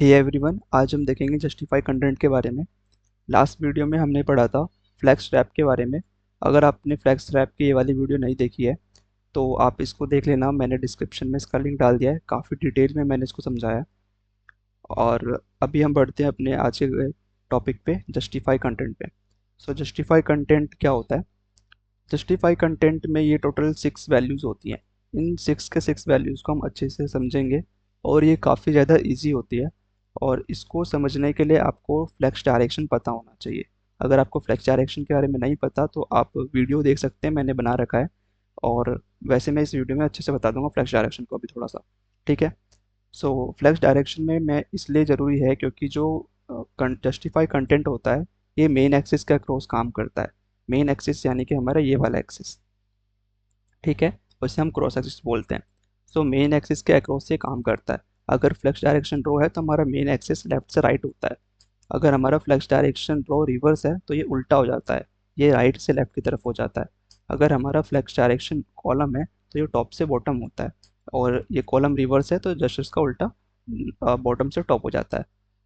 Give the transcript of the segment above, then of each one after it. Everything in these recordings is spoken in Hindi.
हे एवरीवन, आज हम देखेंगे जस्टिफाई कंटेंट के बारे में। लास्ट वीडियो में हमने पढ़ा था फ्लैक्स रैप के बारे में। अगर आपने फ्लैक्स रैप की ये वाली वीडियो नहीं देखी है तो आप इसको देख लेना। मैंने डिस्क्रिप्शन में इसका लिंक डाल दिया है, काफ़ी डिटेल में मैंने इसको समझाया है। और अभी हम बढ़ते हैं अपने आज के टॉपिक पे, जस्टिफाई कंटेंट पे। सो जस्टिफाई कंटेंट क्या होता है? जस्टिफाई कंटेंट में ये टोटल 6 वैल्यूज़ होती हैं। इन 6 के 6 वैल्यूज़ को हम अच्छे से समझेंगे और ये काफ़ी ज़्यादा इजी होती है। और इसको समझने के लिए आपको फ्लेक्स डायरेक्शन पता होना चाहिए। अगर आपको फ्लेक्स डायरेक्शन के बारे में नहीं पता तो आप वीडियो देख सकते हैं, मैंने बना रखा है। और वैसे मैं इस वीडियो में अच्छे से बता दूंगा फ्लेक्स डायरेक्शन को अभी थोड़ा सा। ठीक है। सो फ्लेक्स डायरेक्शन में मैं इसलिए ज़रूरी है क्योंकि जो जस्टिफाई कंटेंट होता है ये मेन एक्सिस के अक्रॉस काम करता है। मेन एक्सिस यानी कि हमारा ये वाला एक्सिस, ठीक है, उसे हम क्रॉस एक्सिस बोलते हैं। सो मेन एक्सिस के अक्रॉस ये काम करता है। अगर फ्लेक्स डायरेक्शन रो है तो हमारा मेन एक्सिस लेफ्ट से राइट होता है। अगर हमारा फ्लेक्स डायरेक्शन रो रिवर्स है तो ये उल्टा हो जाता है, ये राइट से लेफ्ट की तरफ हो जाता है। अगर हमारा फ्लेक्स डायरेक्शन कॉलम है तो ये टॉप से बॉटम होता है। और ये कॉलम रिवर्स है तो जस्ट इसका उल्टा बॉटम से टॉप हो जाता है।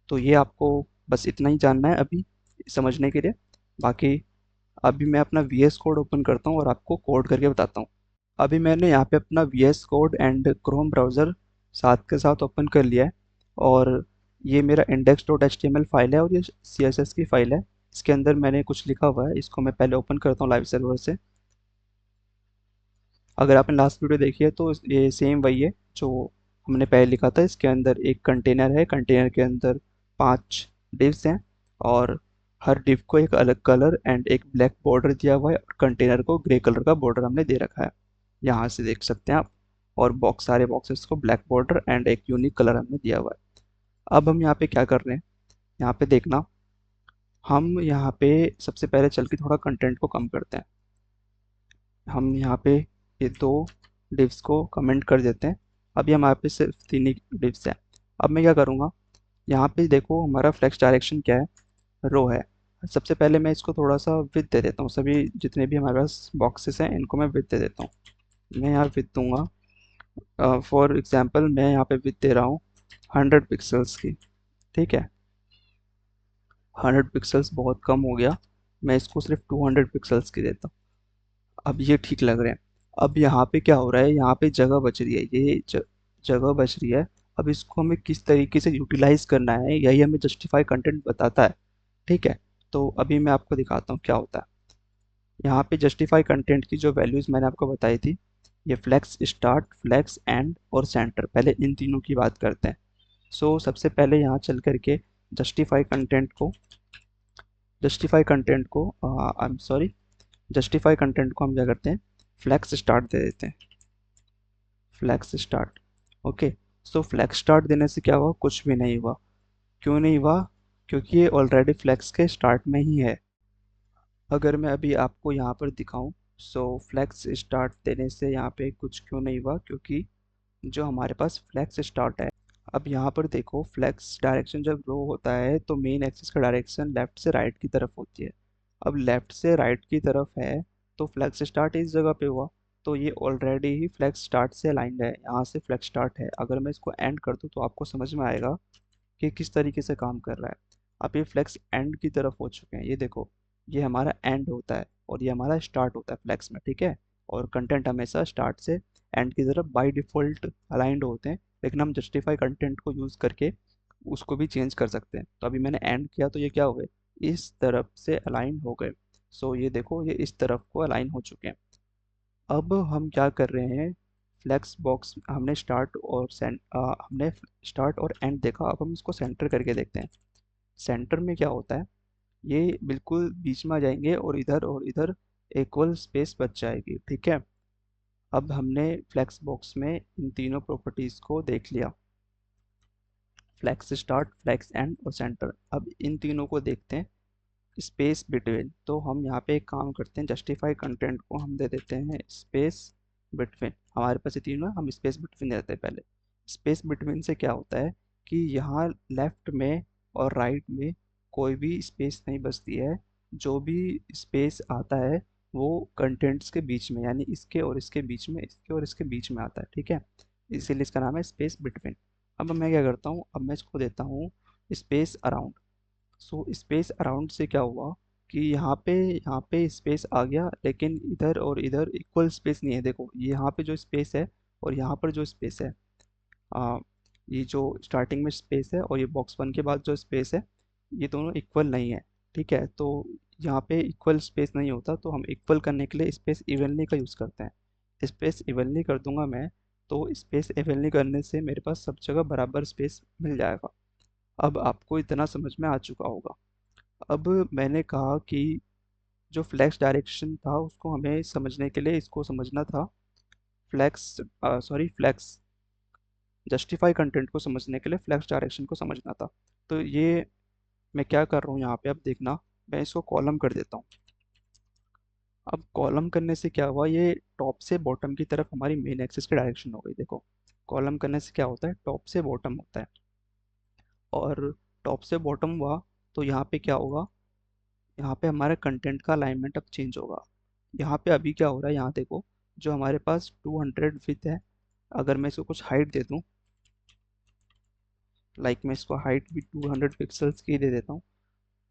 तो ये आपको बस इतना ही जानना है अभी समझने के लिए। बाकी अभी मैं अपना वी एस कोड ओपन करता हूँ और आपको कोड करके बताता हूँ। अभी मैंने यहाँ पे अपना V S code and Chrome browser साथ के साथ ओपन कर लिया है। और ये मेरा index dot H T M L file है और ये सी एस एस की फ़ाइल है। इसके अंदर मैंने कुछ लिखा हुआ है, इसको मैं पहले ओपन करता हूँ लाइव सर्वर से। अगर आपने लास्ट वीडियो देखी है तो ये सेम वही है जो हमने पहले लिखा था। इसके अंदर एक कंटेनर है, कंटेनर के अंदर 5 डिव्स हैं और हर डिव को एक अलग कलर एंड एक ब्लैक बॉर्डर दिया हुआ है और कंटेनर को ग्रे कलर का बॉर्डर हमने दे रखा है, यहाँ से देख सकते हैं आप। और बॉक्स, सारे बॉक्सेस को ब्लैक बॉर्डर एंड एक यूनिक कलर हमने दिया हुआ है। अब हम यहाँ पे क्या कर रहे हैं, यहाँ पे देखना। हम यहाँ पे सबसे पहले चल के थोड़ा कंटेंट को कम करते हैं। हम यहाँ पे ये 2 डिव्स को कमेंट कर देते हैं। अभी हमारे पे सिर्फ 3 ही डिव्स हैं। अब मैं क्या करूँगा, यहाँ पे देखो हमारा फ्लेक्स डायरेक्शन क्या है, रो है। सबसे पहले मैं इसको थोड़ा सा विड्थ दे देता हूँ, सभी जितने भी हमारे पास बॉक्सेस हैं इनको मैं विड्थ दे देता हूँ। मैं यहाँ विड्थ दूंगा, फॉर एग्जांपल मैं यहाँ पे विड्थ दे रहा हूँ 100 पिक्सल्स की। ठीक है, 100 पिक्सल्स बहुत कम हो गया, मैं इसको सिर्फ 200 पिक्सल्स की देता हूँ। अब ये ठीक लग रहे हैं। अब यहाँ पे क्या हो रहा है, यहाँ पे जगह बच रही है, ये जगह बच रही है। अब इसको हमें किस तरीके से यूटिलाइज करना है यही हमें जस्टिफाई कंटेंट बताता है। ठीक है, तो अभी मैं आपको दिखाता हूँ क्या होता है। यहाँ पे जस्टिफाई कंटेंट की जो वैल्यूज़ मैंने आपको बताई थी, ये फ्लेक्स स्टार्ट, फ्लेक्स एंड और सेंटर, पहले इन तीनों की बात करते हैं। सो सबसे पहले यहाँ चल करके जस्टिफाई कंटेंट को जस्टिफाई कंटेंट को I am sorry justify content को हम क्या करते हैं, फ्लेक्स स्टार्ट दे देते हैं। Flex start, okay. So flex start देने से क्या हुआ, कुछ भी नहीं हुआ। क्यों नहीं हुआ? क्योंकि ये ऑलरेडी फ्लेक्स के स्टार्ट में ही है। अगर मैं अभी आपको यहाँ पर दिखाऊं, सो फ्लेक्स स्टार्ट देने से यहाँ पे कुछ क्यों नहीं हुआ, क्योंकि जो हमारे पास फ्लेक्स स्टार्ट है। अब यहाँ पर देखो, फ्लेक्स डायरेक्शन जब रो होता है तो मेन एक्सिस का डायरेक्शन लेफ्ट से राइट की तरफ होती है। अब लेफ्ट से राइट की तरफ है तो फ्लेक्स स्टार्ट इस जगह पे हुआ। तो ये ऑलरेडी ही फ्लेक्स स्टार्ट से अलाइंड है, यहाँ से फ्लेक्स स्टार्ट है। अगर मैं इसको एंड कर दूँ तो आपको समझ में आएगा कि किस तरीके से काम कर रहा है। अब ये फ्लेक्स एंड की तरफ हो चुके हैं, ये देखो, ये हमारा एंड होता है और ये हमारा स्टार्ट होता है फ्लेक्स में। ठीक है, और कंटेंट हमेशा स्टार्ट से एंड की तरफ बाय डिफ़ॉल्ट अलाइंड होते हैं, लेकिन हम जस्टिफाई कंटेंट को यूज़ करके उसको भी चेंज कर सकते हैं। तो अभी मैंने एंड किया तो ये क्या हो गए, इस तरफ से अलाइन हो गए। सो ये देखो, ये इस तरफ को अलाइन हो चुके हैं। अब हम क्या कर रहे हैं, फ्लेक्स बॉक्स हमने हमने स्टार्ट और एंड देखा, अब हम इसको सेंटर करके देखते हैं। सेंटर में क्या होता है, ये बिल्कुल बीच में आ जाएंगे और इधर इक्वल स्पेस बच जाएगी। ठीक है, अब हमने फ्लेक्स बॉक्स में इन तीनों प्रॉपर्टीज़ को देख लिया, फ्लेक्स स्टार्ट, फ्लेक्स एंड और सेंटर। अब इन तीनों को देखते हैं, स्पेस बिटवीन। तो हम यहाँ पे एक काम करते हैं, जस्टिफाई कंटेंट को हम दे देते हैं स्पेस बिटवीन। हमारे पास ये तीनों है, हम स्पेस बिटवीन दे देते हैं पहले। स्पेस बिटवीन से क्या होता है कि यहाँ लेफ्ट में और राइट में कोई भी स्पेस नहीं बचती है। जो भी स्पेस आता है वो कंटेंट्स के बीच में, यानी इसके और इसके बीच में, इसके और इसके बीच में आता है। ठीक है, इसीलिए इसका नाम है स्पेस बिटवीन। अब मैं क्या करता हूँ, अब मैं इसको देता हूँ space around. So space around से क्या हुआ कि यहाँ पे स्पेस आ गया, लेकिन इधर और इधर इक्वल स्पेस नहीं है। देखो ये यहाँ पे जो स्पेस है और यहाँ पर जो स्पेस है, आ, ये जो स्टार्टिंग में स्पेस है और ये बॉक्स वन के बाद जो स्पेस है, ये दोनों इक्वल नहीं है। ठीक है, तो यहाँ पे इक्वल स्पेस नहीं होता, तो हम इक्वल करने के लिए स्पेस इवनली का यूज़ करते हैं। स्पेस इवनली कर दूंगा मैं, तो स्पेस इवनली करने से मेरे पास सब जगह बराबर स्पेस मिल जाएगा। अब आपको इतना समझ में आ चुका होगा। अब मैंने कहा कि जो फ्लैक्स डायरेक्शन था उसको हमें समझने के लिए इसको समझना था। फ्लैक्स जस्टिफाई कंटेंट को समझने के लिए फ्लैक्स डायरेक्शन को समझना था। तो ये मैं क्या कर रहा हूँ यहाँ पे, अब देखना, मैं इसको कॉलम कर देता हूँ। अब कॉलम करने से क्या हुआ, ये टॉप से बॉटम की तरफ हमारी मेन एक्सिस की डायरेक्शन हो गई। देखो कॉलम करने से क्या होता है, टॉप से बॉटम होता है, और टॉप से बॉटम हुआ तो यहाँ पे क्या होगा, यहाँ पे हमारे कंटेंट का अलाइनमेंट अब चेंज होगा। यहाँ पे अभी क्या हो रहा है, यहाँ देखो, जो हमारे पास 200 विथ है, अगर मैं इसको कुछ हाइट दे दूँ, लाइक मैं इसको हाइट भी 200 पिक्सल्स की दे देता हूँ,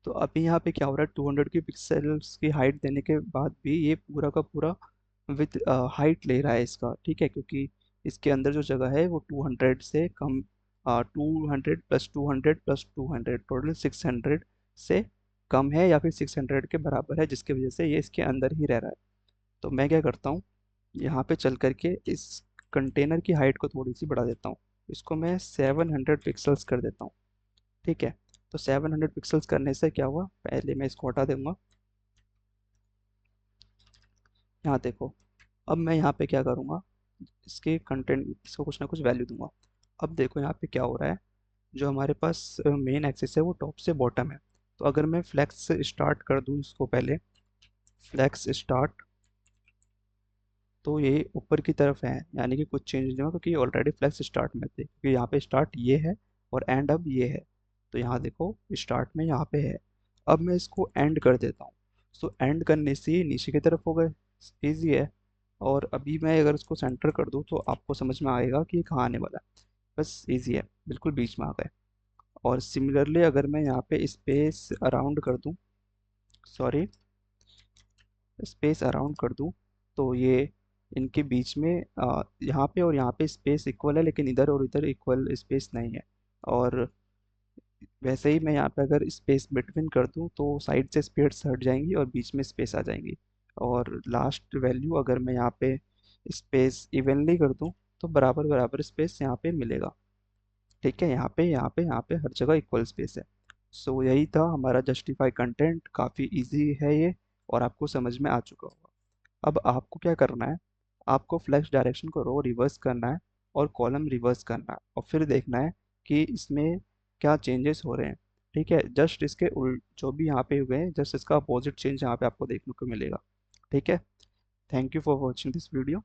तो अभी यहाँ पे क्या हो रहा है, 200 की पिक्सल्स की हाइट देने के बाद भी ये पूरा का पूरा विथ हाइट ले रहा है इसका। ठीक है, क्योंकि इसके अंदर जो जगह है वो 200 से कम, 200 प्लस 200 प्लस 200 टोटल 600 से कम है, या फिर 600 के बराबर है, जिसकी वजह से ये इसके अंदर ही रह रहा है। तो मैं क्या करता हूँ, यहाँ पे चल करके इस कंटेनर की हाइट को थोड़ी सी बढ़ा देता हूँ। इसको मैं 700 पिक्सल्स कर देता हूँ। ठीक है, तो 700 पिक्सल्स करने से क्या हुआ, पहले मैं इसको हटा दूंगा। यहाँ देखो, अब मैं यहाँ पे क्या करूँगा, इसके कंटेंट, इसको कुछ ना कुछ वैल्यू दूंगा। अब देखो यहाँ पे क्या हो रहा है, जो हमारे पास मेन एक्सिस है वो टॉप से बॉटम है। तो अगर मैं फ्लैक्स से स्टार्ट कर दूँ इसको पहले, फ्लैक्स स्टार्ट, तो ये ऊपर की तरफ है, यानी कि कुछ चेंज नहीं हुआ, क्योंकि ऑलरेडी फ्लैक्स स्टार्ट में थे, क्योंकि यहाँ पे स्टार्ट ये है और एंड अब ये है। तो यहाँ देखो स्टार्ट में यहाँ पे है, अब मैं इसको एंड कर देता हूँ। सो एंड करने से ये नीचे की तरफ हो गए, ईजी है। और अभी मैं अगर इसको सेंटर कर दूँ तो आपको समझ में आएगा कि ये कहाँ आने वाला है। बस ईजी है, बिल्कुल बीच में आ गए। और सिमिलरली अगर मैं यहाँ पे स्पेस अराउंड कर दूँ, सॉरी, स्पेस अराउंड कर दूं, तो ये इनके बीच में यहाँ पे और यहाँ पे स्पेस इक्वल है, लेकिन इधर और इधर इक्वल स्पेस नहीं है। और वैसे ही मैं यहाँ पे अगर स्पेस बिटवीन कर दूं तो साइड से स्पेस हट जाएंगी और बीच में स्पेस आ जाएंगी। और लास्ट वैल्यू अगर मैं यहाँ पे स्पेस इवनली कर दूं तो बराबर बराबर स्पेस यहाँ पे मिलेगा। ठीक है, यहाँ पे हर जगह इक्वल स्पेस है। सो यही था हमारा जस्टिफाई कंटेंट, काफ़ी इजी है ये, और आपको समझ में आ चुका होगा। अब आपको क्या करना है, आपको फ्लैश डायरेक्शन को रो रिवर्स करना है और कॉलम रिवर्स करना है, और फिर देखना है कि इसमें क्या चेंजेस हो रहे हैं। ठीक है, जस्ट इसके उल्ट जो भी यहाँ पे हुए हैं, जस्ट इसका अपोजिट चेंज यहाँ पे आपको देखने को मिलेगा। ठीक है, thank you for watching this video.